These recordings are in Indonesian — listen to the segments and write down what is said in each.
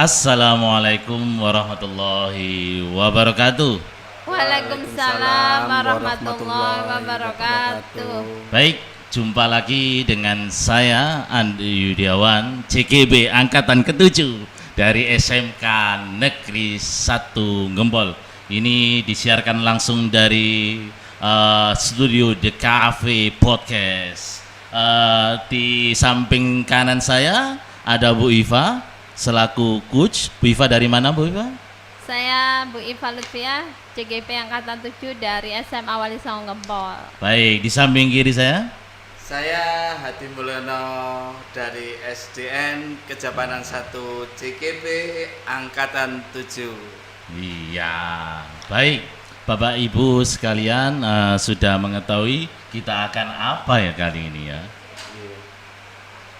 Assalamualaikum warahmatullahi wabarakatuh. Waalaikumsalam warahmatullahi wabarakatuh. Baik, jumpa lagi dengan saya Andi Yudiawan, CGB Angkatan ke-7 dari SMK Negeri 1 Gempol. Ini disiarkan langsung dari studio The Cafe Podcast. Di samping kanan saya ada Bu Iva selaku coach. Bu Iva dari mana, Bu Iva? Saya Bu Iva Lutfiah, CGP Angkatan 7 dari SMA Wali Songo Gempol. Baik, di samping kiri Saya Hadi Mulyono dari SDN Kejapanan 1 CGP Angkatan 7. Iya, baik. Bapak Ibu sekalian sudah mengetahui kita akan apa ya kali ini ya?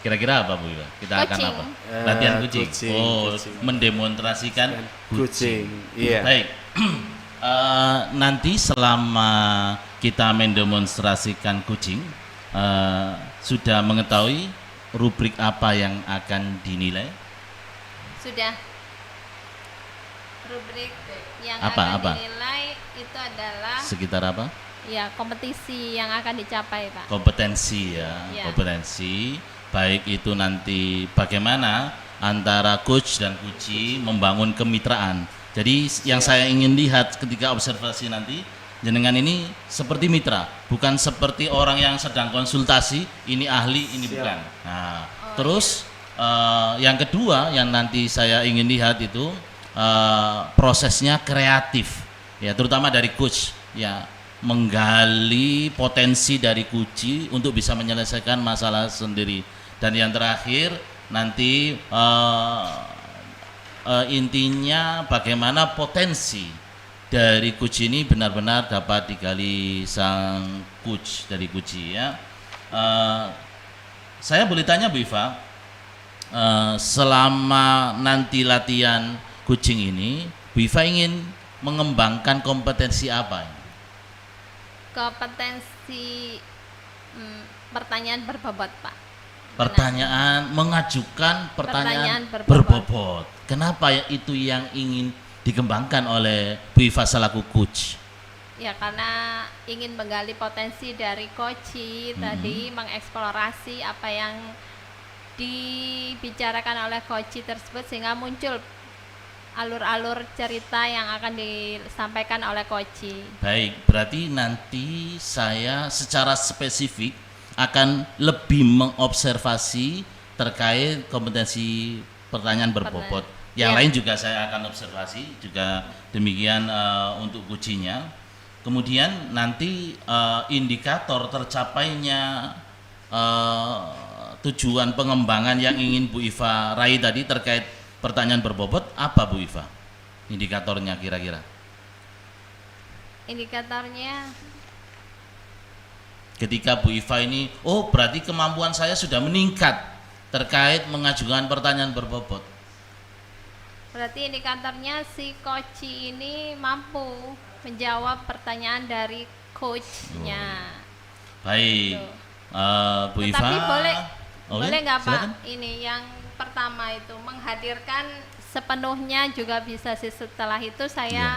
Kira-kira apa Bu Iva? Kita Kucing. akan apa? Latihan kucing. Kucing, Oh, kucing. mendemonstrasikan kucing. Iya. Baik. Nanti selama kita mendemonstrasikan kucing, sudah mengetahui rubrik apa yang akan dinilai? Sudah. Rubrik yang Apa? akan dinilai itu adalah Sekitar apa? ya kompetisi yang akan dicapai, Pak. Kompetensi ya, Ya. kompetensi. Baik itu nanti bagaimana antara coach dan kuci membangun kemitraan. Jadi yang saya ingin lihat ketika observasi nanti, jenengan ini seperti mitra, bukan seperti orang yang sedang konsultasi, ini ahli, ini Siap. bukan. Nah, terus yang kedua yang nanti saya ingin lihat itu prosesnya kreatif, ya terutama dari coach, ya menggali potensi dari kuci untuk bisa menyelesaikan masalah sendiri. Dan yang terakhir nanti intinya bagaimana potensi dari coach ini benar-benar dapat digali sang coach dari kuci ya. Saya boleh tanya Bu Iva, selama nanti latihan kucing ini, Bu Iva ingin mengembangkan kompetensi apa? Kompetensi pertanyaan berbobot, Pak. Pertanyaan, mengajukan pertanyaan Pertanyaan berbobot. Kenapa ya itu yang ingin dikembangkan oleh Bu Iva selaku coach? Ya karena ingin menggali potensi dari coach tadi, mengeksplorasi apa yang dibicarakan oleh coach tersebut sehingga muncul alur-alur cerita yang akan disampaikan oleh coach. Baik, berarti nanti saya secara spesifik akan lebih mengobservasi terkait kompetensi pertanyaan berbobot. Yang Ya. lain juga saya akan observasi, juga demikian untuk kucinya. Kemudian nanti indikator tercapainya tujuan pengembangan yang ingin Bu Iva raih tadi terkait pertanyaan berbobot apa Bu Iva? Indikatornya kira-kira? Indikatornya Ketika Bu Iva ini, oh berarti kemampuan saya sudah meningkat terkait mengajukan pertanyaan berbobot. berarti indikatornya si coach ini mampu menjawab pertanyaan dari coachnya. Baik, Tuh. Bu Iva. Tetapi boleh Oke, boleh nggak Pak? silakan. Ini yang pertama itu menghadirkan sepenuhnya juga bisa sih, setelah itu saya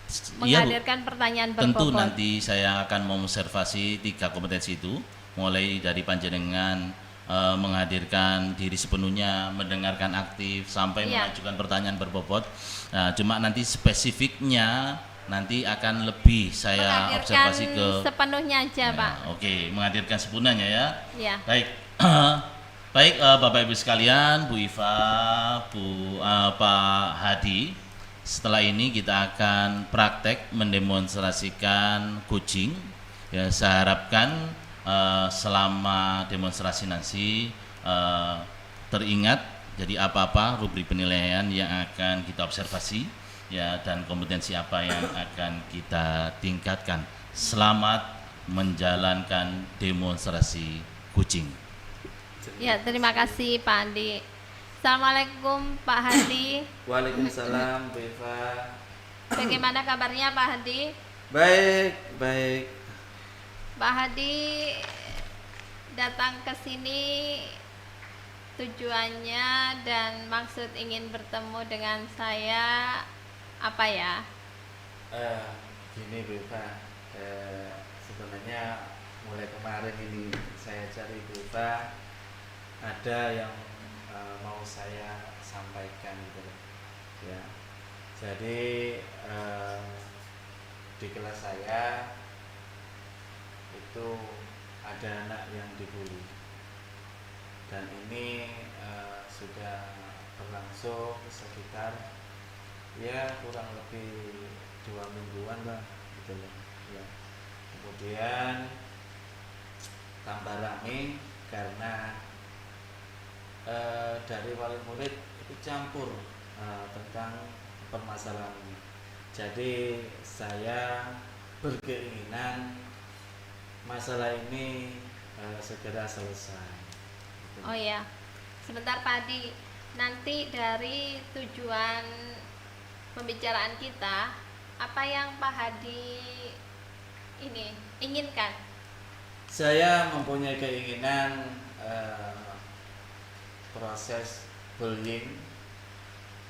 Iya, Bu. menghadirkan pertanyaan Tentu berbobot. nanti saya akan mengobservasi 3 kompetensi itu, mulai dari panjenengan menghadirkan diri sepenuhnya, mendengarkan aktif, sampai Iya. mengajukan pertanyaan berbobot. Nah, cuma nanti spesifiknya nanti akan lebih saya Menghadirkan observasi ke sepenuhnya aja, ya, Pak. Oke, menghadirkan sepenuhnya ya. Ya. Baik, baik Bapak Ibu sekalian, Bu Iva, Pak Hadi. Setelah ini kita akan praktek mendemonstrasikan kucing. Ya, saya harapkan selama demonstrasi nanti teringat jadi apa-apa rubrik penilaian yang akan kita observasi ya dan kompetensi apa yang akan kita tingkatkan. Selamat menjalankan demonstrasi kucing. Ya, terima kasih Pak Andi. Assalamualaikum Pak Hadi. Waalaikumsalam Bu Eva. Bagaimana kabarnya Pak Hadi? Baik, baik. Pak Hadi datang ke sini tujuannya dan maksud ingin bertemu dengan saya apa ya? Gini Beva, sebenarnya mulai kemarin ini saya cari Beva, ada yang mau saya sampaikan gitu loh, ya. Jadi di kelas saya itu ada anak yang dibully, dan ini sudah berlangsung sekitar ya kurang lebih 2 mingguan lah gitu loh, ya. Kemudian tambah rame karena dari wali murid itu campur tentang permasalahan ini. Jadi saya berkeinginan masalah ini segera selesai gitu. Oh ya, sebentar Pak Hadi. Nanti dari tujuan pembicaraan kita, apa yang Pak Hadi ini inginkan? Saya mempunyai keinginan proses bullying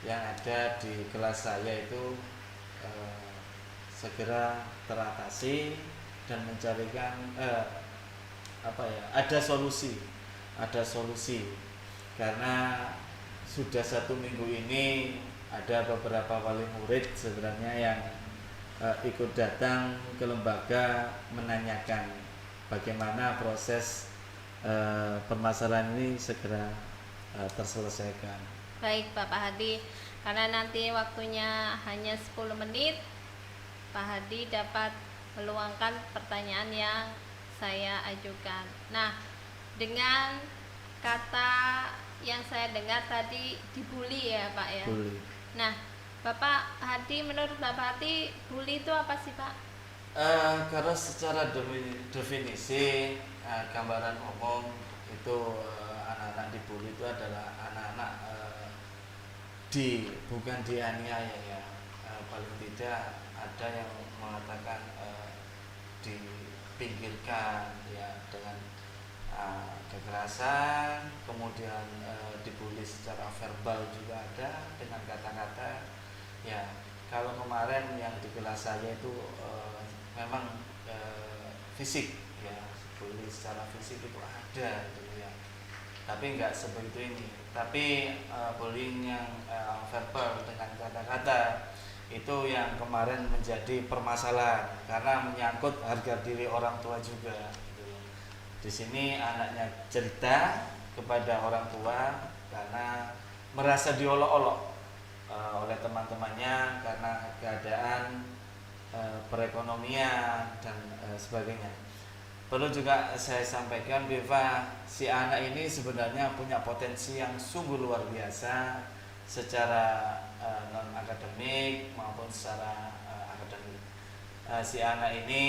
yang ada di kelas saya itu segera teratasi dan mencarikan ada solusi karena sudah 1 minggu ini ada beberapa wali murid sebenarnya yang ikut datang ke lembaga menanyakan bagaimana proses permasalahan ini segera terselesaikan. Baik Bapak Hadi, karena nanti waktunya hanya 10 menit, Pak Hadi dapat meluangkan pertanyaan yang saya ajukan. Nah, dengan kata yang saya dengar tadi dibully ya Pak ya. Bully. Nah, Bapak Hadi, menurut Bapak Hadi bully itu apa sih Pak? Karena secara definisi gambaran umum itu anak-anak dibully itu adalah anak-anak bukan dianiaya ya, paling tidak ada yang mengatakan dipinggirkan ya dengan kekerasan, kemudian dibully secara verbal juga ada dengan kata-kata ya. Kalau kemarin yang di kelas saya itu memang fisik ya, bully secara fisik itu ada gitu ya, tapi nggak sebegitu ini. Tapi bullying yang verbal dengan kata-kata itu yang kemarin menjadi permasalahan karena menyangkut harga diri orang tua juga gitu. Di sini anaknya cerita kepada orang tua karena merasa diolok-olok oleh teman-temannya karena keadaan perekonomian dan sebagainya. Perlu juga saya sampaikan Beva, si anak ini sebenarnya punya potensi yang sungguh luar biasa secara non akademik maupun secara akademik. Si anak ini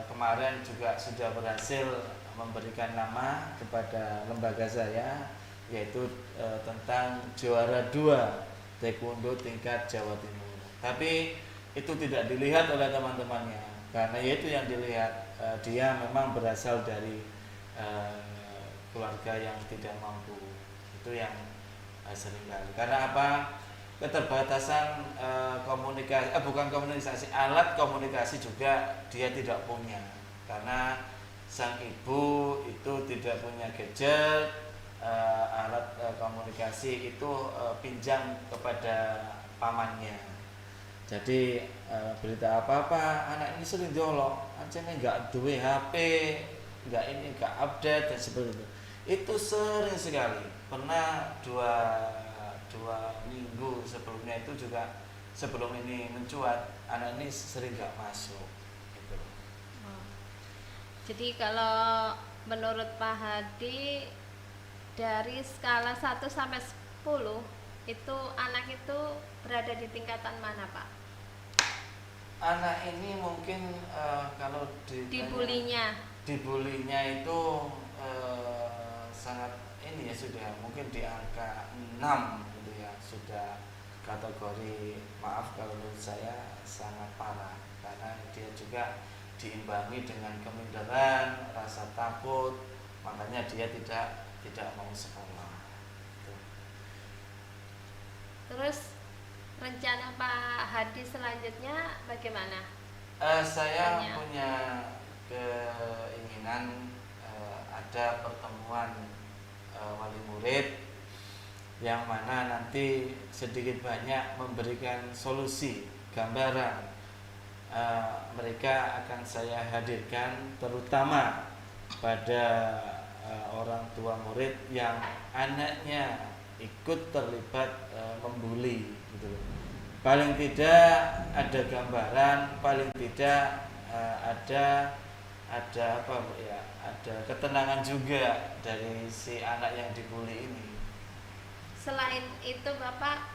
kemarin juga sudah berhasil memberikan nama kepada lembaga saya, yaitu tentang juara 2 taekwondo tingkat Jawa Timur. Tapi itu tidak dilihat oleh teman-temannya karena itu yang dilihat dia memang berasal dari keluarga yang tidak mampu. Itu yang seringkali. Karena apa? Keterbatasan alat komunikasi juga dia tidak punya. Karena sang ibu itu tidak punya gadget, alat komunikasi itu pinjam kepada pamannya. Jadi berita apa-apa anak ini sering diolok, ancamnya nggak duwe HP, nggak update dan sebagainya. Itu sering sekali. Pernah dua minggu sebelumnya itu juga sebelum ini mencuat, anak ini sering nggak masuk. Gitu. Jadi kalau menurut Pak Hadi dari skala 1 sampai 10 itu anak itu berada di tingkatan mana Pak? Anak ini mungkin kalau Dibulinya itu sangat ini ya, sudah mungkin di angka 6 gitu ya, sudah kategori, maaf kalau menurut saya sangat parah karena dia juga diimbangi dengan keminderan, rasa takut, makanya dia tidak tidak mau sekolah. Gitu. Terus rencana Pak Hadi selanjutnya bagaimana? Saya Tanya. punya keinginan ada pertemuan wali murid yang mana nanti sedikit banyak memberikan solusi, gambaran. Mereka akan saya hadirkan terutama pada orang tua murid yang anaknya ikut terlibat membuli gitu loh. Paling tidak ada gambaran, paling tidak ada apa ya, ada ketenangan juga dari si anak yang dibully ini. Selain itu Bapak,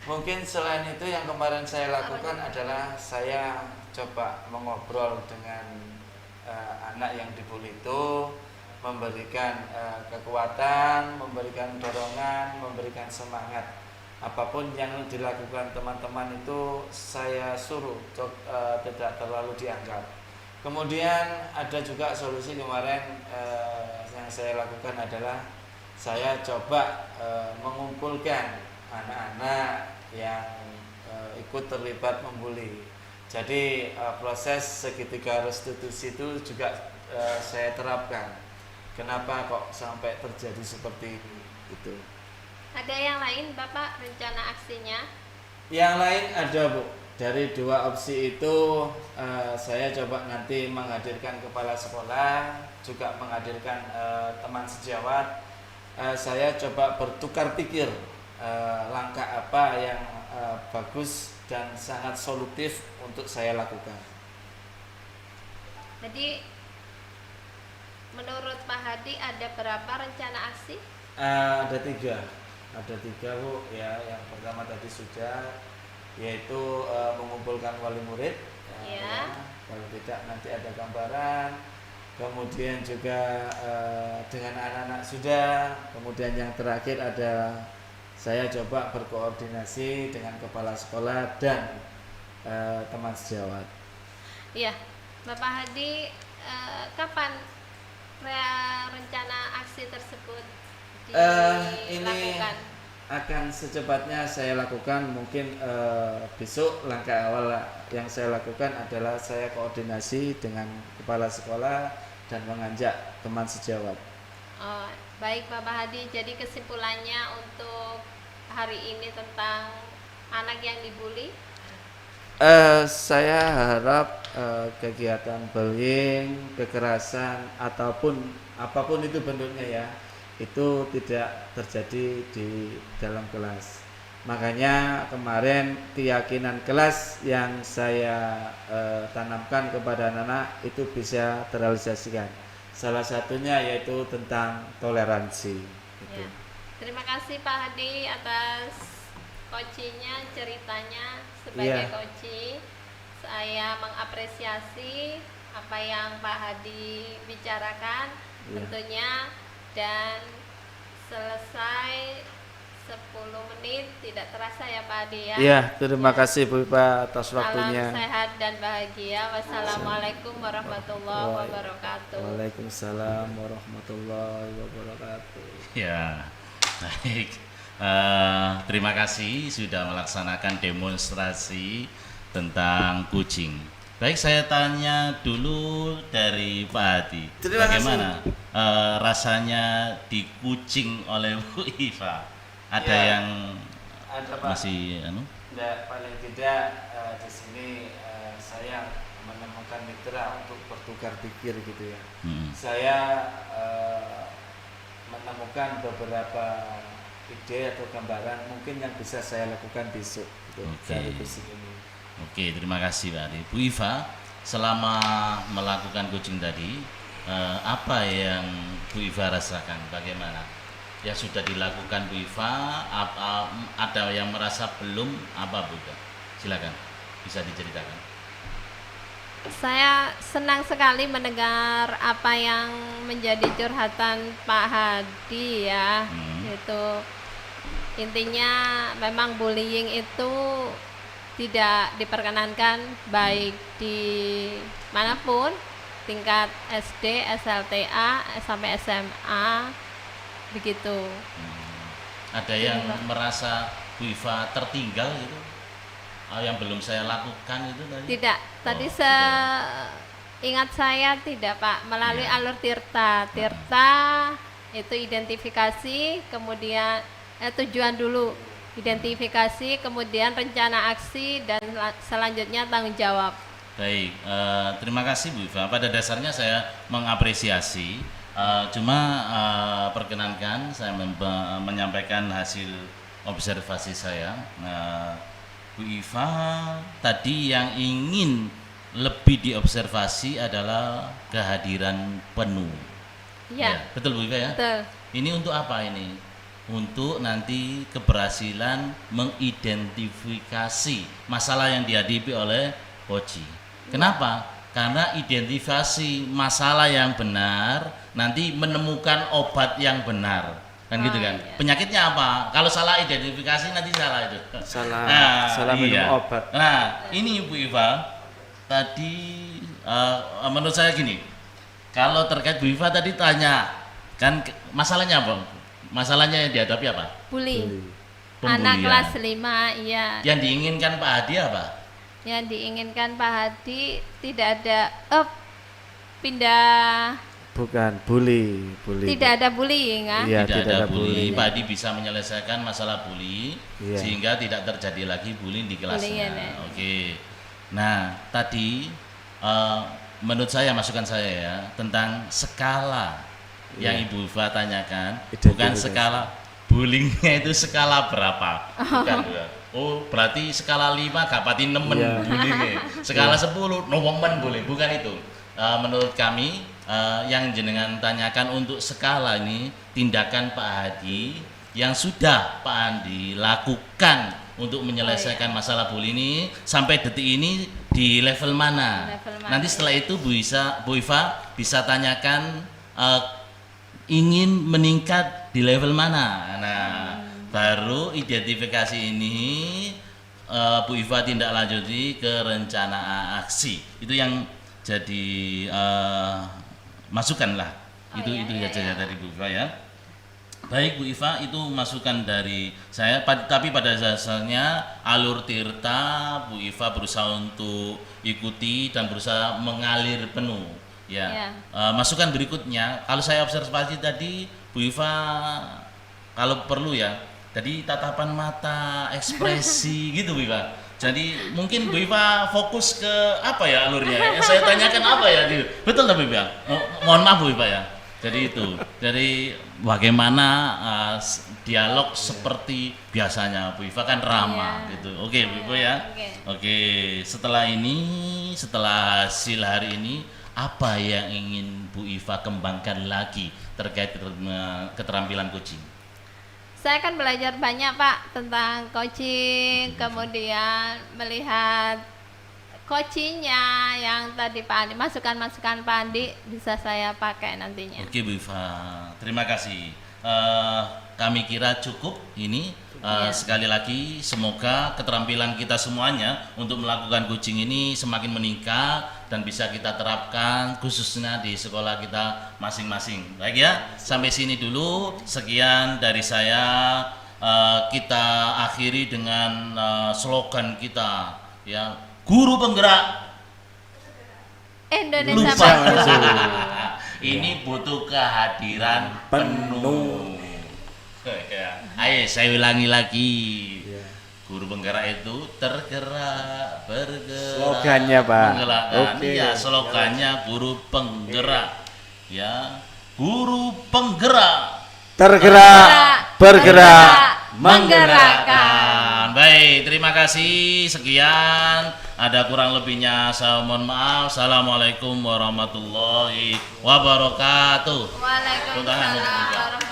Mungkin selain itu yang kemarin saya lakukan adalah saya coba mengobrol dengan anak yang dibully itu, memberikan kekuatan, memberikan dorongan, memberikan semangat. Apapun yang dilakukan teman-teman itu saya suruh tidak terlalu dianggap. Kemudian ada juga solusi kemarin yang saya lakukan adalah saya coba mengumpulkan anak-anak yang ikut terlibat membuli. Jadi proses segitiga restitusi itu juga saya terapkan. Kenapa kok sampai terjadi seperti ini? Gitu. ada yang lain Bapak rencana aksinya? Yang lain ada Bu. Dari dua opsi itu saya coba nanti menghadirkan kepala sekolah, juga menghadirkan teman sejawat. Saya coba bertukar pikir langkah apa yang bagus dan sangat solutif untuk saya lakukan. Jadi menurut Pak Hadi ada berapa rencana aksi? Ada tiga Bu ya. Yang pertama tadi sudah, yaitu mengumpulkan wali murid Ya. paling tidak nanti ada gambaran, kemudian juga dengan anak-anak sudah, kemudian yang terakhir ada saya coba berkoordinasi dengan kepala sekolah dan teman sejawat. Iya, Bapak Hadi, kapan rencana aksi tersebut Ini dilakukan? akan secepatnya saya lakukan, mungkin besok. Langkah awal yang saya lakukan adalah saya koordinasi dengan kepala sekolah dan mengajak teman sejawat. Oh, baik Bapak Hadi, jadi kesimpulannya untuk hari ini tentang anak yang dibully, Saya harap kegiatan bullying, kekerasan ataupun apapun itu bentuknya ya, itu tidak terjadi di dalam kelas. Makanya kemarin keyakinan kelas yang saya tanamkan kepada anak-anak itu bisa terrealisasikan. Salah satunya yaitu tentang toleransi. Gitu. ya. Terima kasih Pak Hadi atas coachingnya, ceritanya sebagai Iya. coaching. Saya mengapresiasi apa yang Pak Hadi bicarakan Iya. tentunya, dan selesai 10 menit tidak terasa ya Pak Hadi ya. Iya, terima kasih Bu Ipa atas waktunya. Salam sehat dan bahagia. Wassalamualaikum warahmatullahi wabarakatuh. Waalaikumsalam warahmatullahi wabarakatuh. Ya, baik. Terima kasih sudah melaksanakan demonstrasi tentang kucing. Baik, saya tanya dulu dari Pak Hadi. Terima Bagaimana rasanya dikucing oleh Bu Iva? Ada Ya, yang ada Pak. masih Ya, paling tidak di sini saya menemukan mitra untuk bertukar pikir gitu ya. Saya menemukan beberapa ide atau gambaran mungkin yang bisa saya lakukan besok gitu, Oke. dari kucing ini. Oke, terima kasih Pak Hadi. Bu Iva, selama melakukan coaching tadi, apa yang Bu Iva rasakan? Bagaimana? Yang sudah dilakukan Bu Iva, ada yang merasa belum, apa Bu Iva? Silakan, bisa diceritakan. Saya senang sekali mendengar apa yang menjadi curhatan Pak Hadi ya. Itu intinya memang bullying itu tidak diperkenankan baik di manapun, tingkat SD, SLTA sampai SMA, begitu. Ada yang merasa Bu Iva tertinggal gitu, yang belum saya lakukan itu tadi? Tidak, tadi ingat saya tidak Pak, melalui Iya. alur Tirta. Tirta itu identifikasi, kemudian tujuan dulu, identifikasi, kemudian rencana aksi, dan selanjutnya tanggung jawab. Baik, terima kasih Bu Iva. Pada dasarnya saya mengapresiasi, cuma perkenankan saya menyampaikan hasil observasi saya. Bu Iva tadi yang ingin lebih diobservasi adalah kehadiran penuh. Ya, Betul Bu Iva ya? betul. Ini untuk apa ini? Untuk nanti keberhasilan mengidentifikasi masalah yang dihadapi oleh Koji. Kenapa? Karena identifikasi masalah yang benar nanti menemukan obat yang benar. Kan gitu kan? Iya. Penyakitnya apa? Kalau salah identifikasi nanti salah itu. Salah minum iya. obat. Nah, ini Bu Iva tadi menurut saya gini. Kalau terkait Bu Iva tadi tanya kan masalahnya apa? Masalahnya yang dihadapi apa? Bully. Pembulian. Anak kelas 5, iya. Yang diinginkan Pak Hadi apa? Yang diinginkan Pak Hadi tidak ada pindah, Bukan bully. tidak ada bullying kan? Iya, tidak ada bully. bully. Pak Hadi bisa menyelesaikan masalah bully Iya. sehingga tidak terjadi lagi bullying di kelasnya. Bullying, ya. Oke. Nah, tadi menurut saya masukan saya ya tentang skala yang Iya. Ibu Iva tanyakan, Identifikasi. bukan skala bullyingnya itu skala berapa? Bukan. Oh, berarti skala 5 gapati nemen Iya. bullyingnya. Skala 10 nomen boleh, bukan itu. Menurut kami yang jenengan tanyakan untuk skala ini tindakan Pak Hadi yang sudah Pak Hadi lakukan untuk menyelesaikan masalah bully ini sampai detik ini di level mana? Level mana, Nanti setelah itu Bu Iva bisa tanyakan ingin meningkat di level mana. Nah, baru identifikasi ini Bu Iva tindak lanjuti ke rencana aksi. Itu yang jadi masukan lah. Itu saja dari Bu Iva ya. Baik Bu Iva, itu masukan dari saya. Tapi pada dasarnya alur Tirta Bu Iva berusaha untuk ikuti dan berusaha mengalir penuh. Ya. Masukan berikutnya, kalau saya observasi tadi Bu Iva kalau perlu ya, jadi tatapan mata, ekspresi gitu Bu Iva. Jadi mungkin Bu Iva fokus ke apa ya alurnya? Yang saya tanyakan apa ya? Betul tak Bu Iva? Mohon maaf Bu Iva ya. Jadi itu, dari bagaimana dialog seperti biasanya Bu Iva kan ramah gitu. Oke Bu Iva ya. Oke, setelah ini, setelah hasil hari ini, apa yang ingin Bu Iva kembangkan lagi terkait keterampilan coaching? Saya kan belajar banyak Pak tentang coaching, kemudian melihat coachingnya yang tadi Pak Andi, masukan-masukan Pak Andi bisa saya pakai nantinya. Oke Bu Iva, terima kasih. Kami kira cukup ini. Sekali lagi semoga keterampilan kita semuanya untuk melakukan coaching ini semakin meningkat dan bisa kita terapkan khususnya di sekolah kita masing-masing. Baik ya, sampai sini dulu. Sekian dari saya. Kita akhiri dengan slogan kita ya, guru penggerak Indonesia lupa. Maju. Ini butuh kehadiran penuh. Ya. Ayo saya ulangi lagi. Iya. Guru penggerak itu tergerak, bergerak. Slogannya, Pak. Menggerakkan. Oke. Iya, slogannya guru penggerak. Ya, guru penggerak. Tergerak, bergerak, menggerakkan. Baik, terima kasih. Sekian. Ada kurang lebihnya saya mohon maaf. Assalamualaikum warahmatullahi wabarakatuh. Waalaikumsalam warahmatullahi wabarakatuh.